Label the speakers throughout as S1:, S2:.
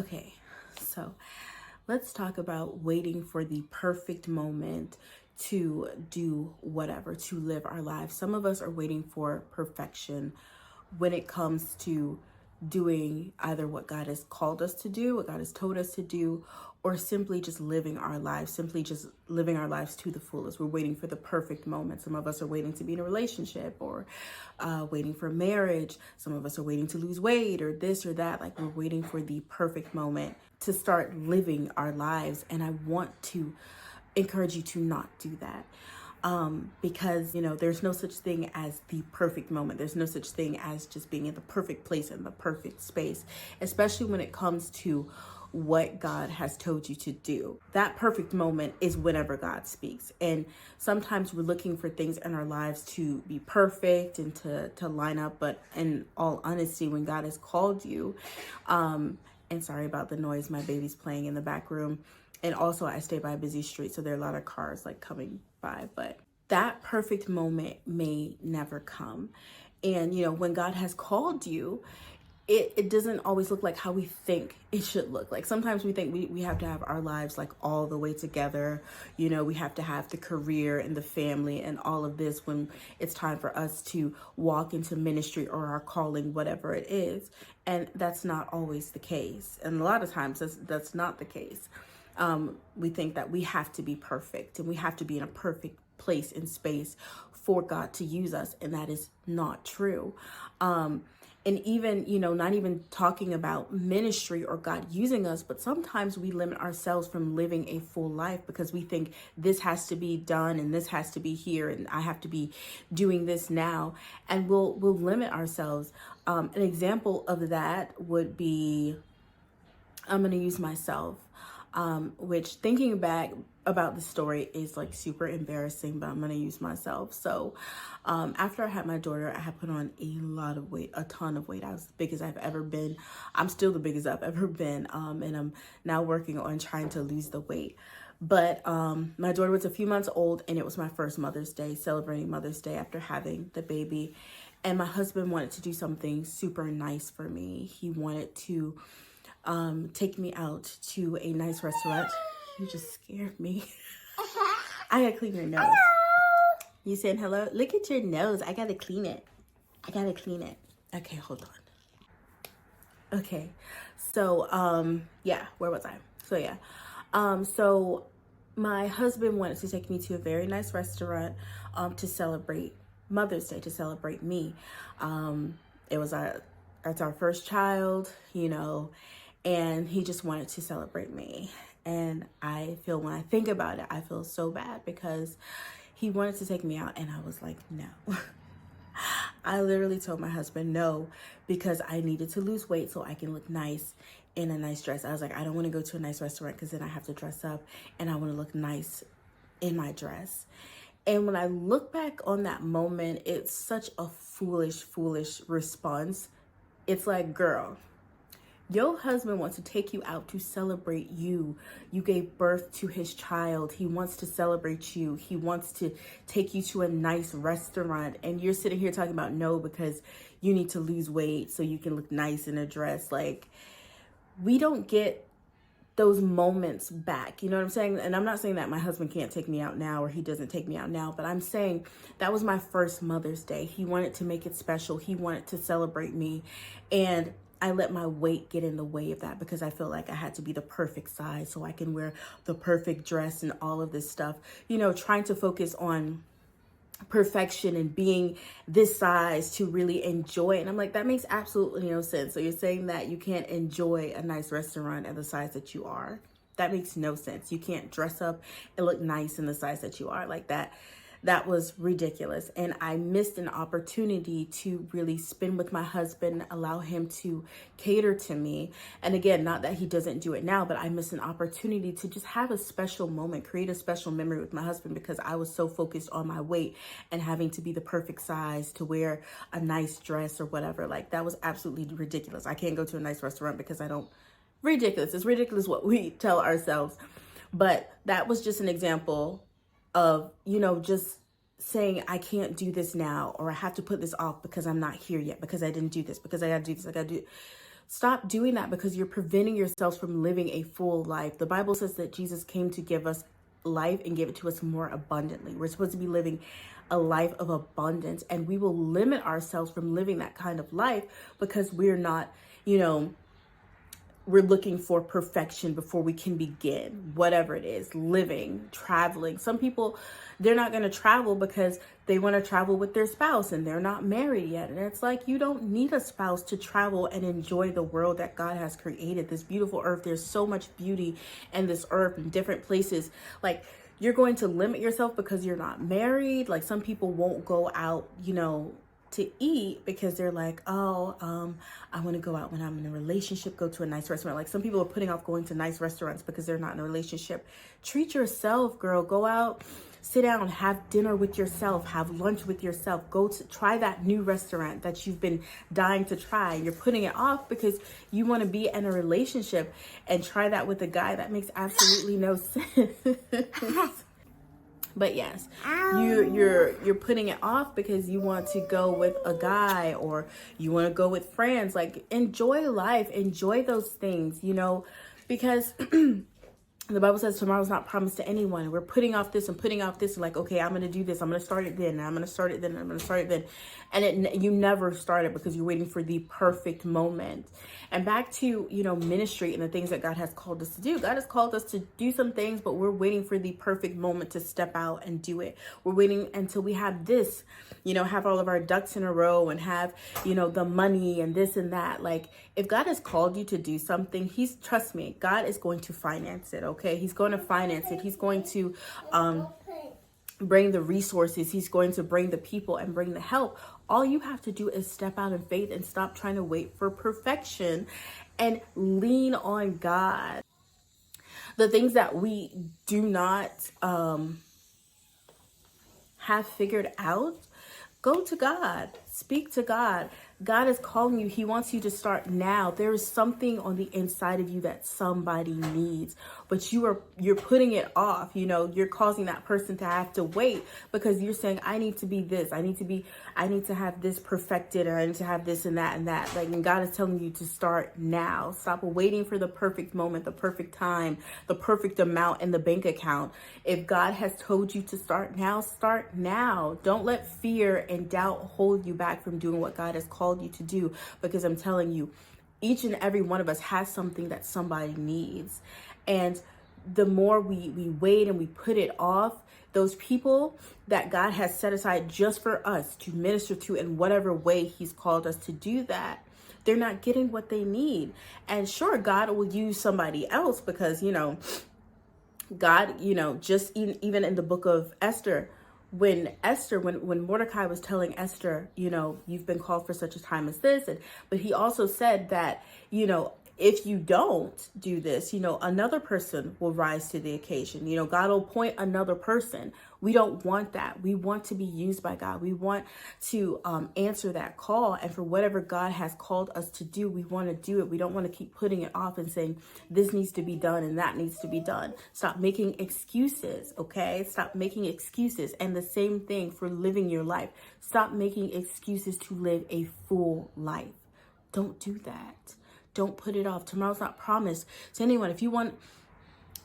S1: Okay, so let's talk about waiting for the perfect moment to do whatever, to live our lives. Some of us are waiting for perfection when it comes to doing either what God has called us to do, what God has told us to do, or simply just living our lives, simply just living our lives to the fullest. We're waiting for the perfect moment. Some of us are waiting to be in a relationship or waiting for marriage. Some of us are waiting to lose weight or this or that. Like, we're waiting for the perfect moment to start living our lives. And I want to encourage you to not do that. Because, there's no such thing as the perfect moment. There's no such thing as just being in the perfect place in the perfect space, especially when it comes to what God has told you to do. That perfect moment is whenever God speaks. And sometimes we're looking for things in our lives to be perfect and to line up. But in all honesty, when God has called you, and sorry about the noise, my baby's playing in the back room. And also I stay by a busy street, so there are a lot of cars like coming by, but that perfect moment may never come. And, when God has called you, it doesn't always look like how we think it should look. Like, sometimes we think we have to have our lives like all the way together. We have to have the career and the family and all of this when it's time for us to walk into ministry or our calling, whatever it is. And that's not always the case. And a lot of times that's not the case. We think that we have to be perfect and we have to be in a perfect place and space for God to use us. And that is not true. And even, not even talking about ministry or God using us, but sometimes we limit ourselves from living a full life because we think this has to be done and this has to be here and I have to be doing this now. And we'll limit ourselves. An example of that would be, I'm going to use myself. Which, thinking back about the story is like super embarrassing, but I'm going to use myself. So after I had my daughter, I had put on a lot of weight, a ton of weight. I was the biggest I've ever been. I'm still the biggest I've ever been. And I'm now working on trying to lose the weight. But my daughter was a few months old and it was my first Mother's Day, celebrating Mother's Day after having the baby. And my husband wanted to do something super nice for me. He wanted to take me out to a nice restaurant. You just scared me. I gotta clean your nose. You saying hello? Look at your nose. I gotta clean it. Okay, hold on. Okay. So, yeah, where was I? So my husband wanted to take me to a very nice restaurant to celebrate Mother's Day, to celebrate me. It's our first child, and he just wanted to celebrate me. And I feel, when I think about it, I feel so bad because he wanted to take me out and I was like, no. I literally told my husband no because I needed to lose weight so I can look nice in a nice dress. I was like, I don't want to go to a nice restaurant because then I have to dress up and I want to look nice in my dress. And when I look back on that moment, it's such a foolish response. It's like, girl, your husband wants to take you out to celebrate you. You gave birth to his child. He wants to celebrate you. He wants to take you to a nice restaurant. And you're sitting here talking about no because you need to lose weight so you can look nice in a dress. Like, we don't get those moments back. You know what I'm saying? And I'm not saying that my husband can't take me out now or he doesn't take me out now, but I'm saying that was my first Mother's Day. He wanted to make it special. He wanted to celebrate me. And I let my weight get in the way of that because I feel like I had to be the perfect size so I can wear the perfect dress and all of this stuff, trying to focus on perfection and being this size to really enjoy it. And I'm like, that makes absolutely no sense. So you're saying that you can't enjoy a nice restaurant at the size that you are? That makes no sense. You can't dress up and look nice in the size that you are. Like, that was ridiculous. And I missed an opportunity to really spend with my husband, allow him to cater to me. And again, not that he doesn't do it now, but I missed an opportunity to just have a special moment, create a special memory with my husband because I was so focused on my weight and having to be the perfect size to wear a nice dress or whatever. Like, that was absolutely ridiculous. I can't go to a nice restaurant because I don't. Ridiculous. It's ridiculous what we tell ourselves. But that was just an example of, just saying I can't do this now, or I have to put this off because I'm not here yet, because I didn't do this, because I got to do this, I got to do. Stop doing that because you're preventing yourselves from living a full life. The Bible says that Jesus came to give us life and give it to us more abundantly. We're supposed to be living a life of abundance, and we will limit ourselves from living that kind of life because we're not, we're looking for perfection before we can begin, whatever it is, living, traveling. Some people, they're not going to travel because they want to travel with their spouse and they're not married yet. And it's like, you don't need a spouse to travel and enjoy the world that God has created, this beautiful earth. There's so much beauty in this earth in different places. Like, you're going to limit yourself because you're not married. Like, some people won't go out, to eat because they're like, I want to go out when I'm in a relationship, go to a nice restaurant. Like, some people are putting off going to nice restaurants because they're not in a relationship. Treat yourself, girl. Go out, sit down, have dinner with yourself, have lunch with yourself. Go to try that new restaurant that you've been dying to try. You're putting it off because you want to be in a relationship, and try that with a guy. That makes absolutely no sense. But yes, you're putting it off because you want to go with a guy, or you want to go with friends. Like, enjoy life, enjoy those things, because the Bible says tomorrow's not promised to anyone. We're putting off this and putting off this. Like, okay, I'm going to do this. I'm going to start it then. I'm going to start it then. I'm going to start it then. And you never start it because you're waiting for the perfect moment. And back to, ministry and the things that God has called us to do. God has called us to do some things, but we're waiting for the perfect moment to step out and do it. We're waiting until we have this, have all of our ducks in a row and have, the money and this and that. Like, if God has called you to do something, trust me, God is going to finance it. Okay. He's going to finance it. He's going to, bring the resources. He's going to bring the people and bring the help. All you have to do is step out in faith and stop trying to wait for perfection and lean on God. The things that we do not have figured out, go to God, speak to God. God is calling you. He wants you to start now. There is something on the inside of you that somebody needs, but you're putting it off. You're causing that person to have to wait because you're saying, I need to be this. I need to have this perfected, or I need to have this and that and that. Like, and God is telling you to start now. Stop waiting for the perfect moment, the perfect time, the perfect amount in the bank account. If God has told you to start now, start now. Don't let fear and doubt hold you back from doing what God has called you to do, because I'm telling you, each and every one of us has something that somebody needs. And the more we wait and we put it off, those people that God has set aside just for us to minister to in whatever way He's called us to do that, they're not getting what they need. And sure, God will use somebody else because, God, just even in the book of Esther, when Mordecai was telling Esther, you've been called for such a time as this, but he also said that, if you don't do this, another person will rise to the occasion. God will appoint another person. We don't want that. We want to be used by God. We want to answer that call. And for whatever God has called us to do, we want to do it. We don't want to keep putting it off and saying, this needs to be done and that needs to be done. Stop making excuses, okay? Stop making excuses. And the same thing for living your life. Stop making excuses to live a full life. Don't do that. Don't put it off. Tomorrow's not promised to anyone. If you want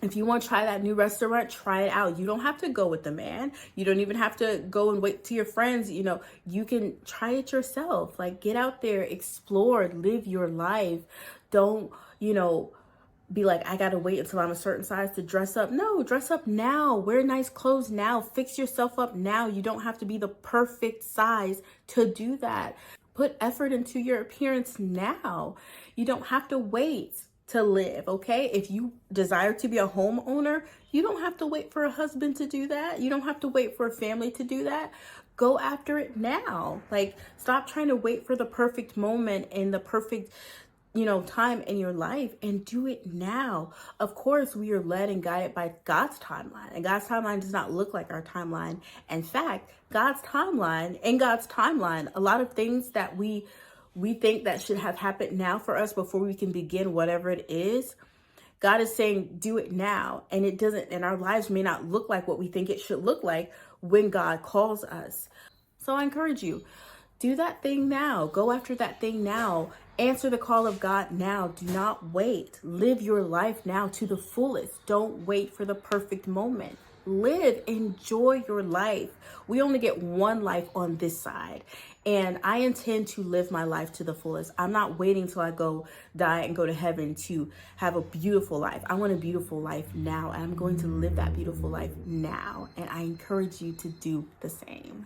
S1: to try that new restaurant, try it out. You don't have to go with the man. You don't even have to go and wait to your friends. You can try it yourself. Like, get out there, explore, live your life. Don't, be like, I got to wait until I'm a certain size to dress up. No, dress up now. Wear nice clothes now. Fix yourself up now. You don't have to be the perfect size to do that. Put effort into your appearance now. You don't have to wait to live, okay? If you desire to be a homeowner, you don't have to wait for a husband to do that. You don't have to wait for a family to do that. Go after it now. Like, stop trying to wait for the perfect moment and the perfect, time in your life, and do it now. Of course, we are led and guided by God's timeline, and God's timeline does not look like our timeline. In fact, God's timeline, a lot of things that we think that should have happened now for us before we can begin whatever it is, God is saying, do it now. And it doesn't, and our lives may not look like what we think it should look like when God calls us. So I encourage you, Do that thing now. Go after that thing now. Answer the call of God now. Do not wait. Live your life now to the fullest. Don't wait for the perfect moment. Live, enjoy your life. We only get one life on this side, and I intend to live my life to the fullest. I'm not waiting till I go die and go to heaven to have a beautiful life. I want a beautiful life now, and I'm going to live that beautiful life now, and I encourage you to do the same.